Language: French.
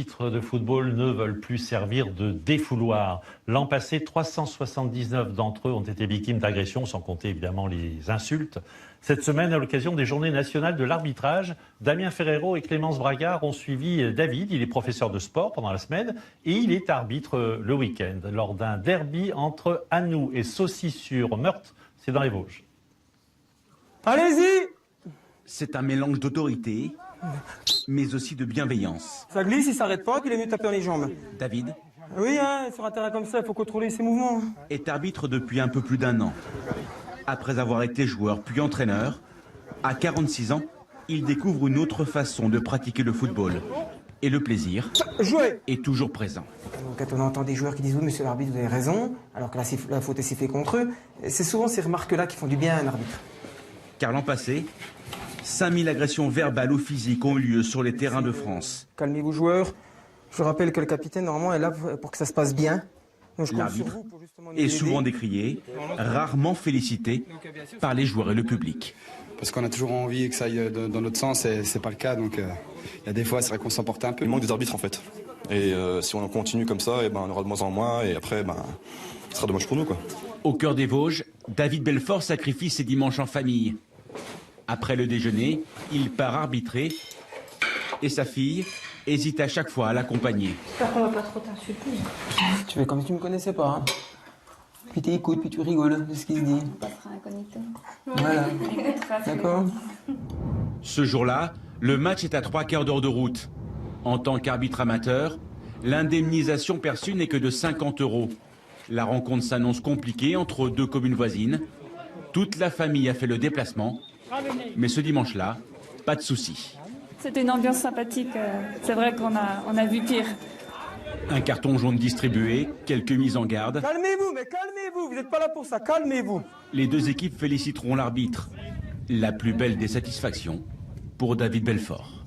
arbitres de football ne veulent plus servir de défouloir. L'an passé, 379 d'entre eux ont été victimes d'agressions, sans compter évidemment les insultes. Cette semaine, à l'occasion des Journées nationales de l'arbitrage, Damien Ferrero et Clémence Bragard ont suivi David. Il est professeur de sport pendant la semaine et il est arbitre le week-end lors d'un derby entre Anou et Saucy-sur-Meurthe. C'est dans les Vosges. Allez-y! C'est un mélange d'autorité, mais aussi de bienveillance. Ça glisse, il s'arrête pas, qu'il est mieux de taper dans les jambes. David Oui, sur un terrain comme ça, il faut contrôler ses mouvements. est arbitre depuis un peu plus d'1 an. Après avoir été joueur puis entraîneur, à 46 ans, il découvre une autre façon de pratiquer le football. Et le plaisir est toujours présent. Donc, quand on entend des joueurs qui disent « Oui, monsieur l'arbitre, vous avez raison », alors que la faute est sifflée contre eux, c'est souvent ces remarques-là qui font du bien à un arbitre. Car l'an passé, 5000 agressions verbales ou physiques ont eu lieu sur les terrains de France. Calmez-vous joueurs, je rappelle que le capitaine normalement est là pour que ça se passe bien. L'arbitre est souvent décrié, rarement félicité par les joueurs et le public. Parce qu'on a toujours envie que ça aille dans notre sens et c'est pas le cas, donc il y a des fois c'est vrai qu'on s'emporte un peu. Il manque des arbitres en fait. Et si on continue comme ça, on aura de moins en moins et après ce sera dommage pour nous, quoi. Au cœur des Vosges, David Belfort sacrifie ses dimanches en famille. Après le déjeuner, il part arbitrer et sa fille hésite à chaque fois à l'accompagner. J'espère qu'on va pas trop t'insulter. Tu fais comme si tu me connaissais pas. Hein. Puis t'écoutes, puis tu rigoles de ce qu'il se dit. On passera incognito. Voilà. D'accord. Ce jour-là, le match est à 3 quarts d'heure de route. En tant qu'arbitre amateur, l'indemnisation perçue n'est que de 50 €. La rencontre s'annonce compliquée entre deux communes voisines. Toute la famille a fait le déplacement. Mais ce dimanche-là, pas de souci. C'était une ambiance sympathique. C'est vrai qu'on a vu pire. Un carton jaune distribué, quelques mises en garde. Calmez-vous, mais calmez-vous, vous n'êtes pas là pour ça, calmez-vous. Les deux équipes féliciteront l'arbitre. La plus belle des satisfactions pour David Belfort.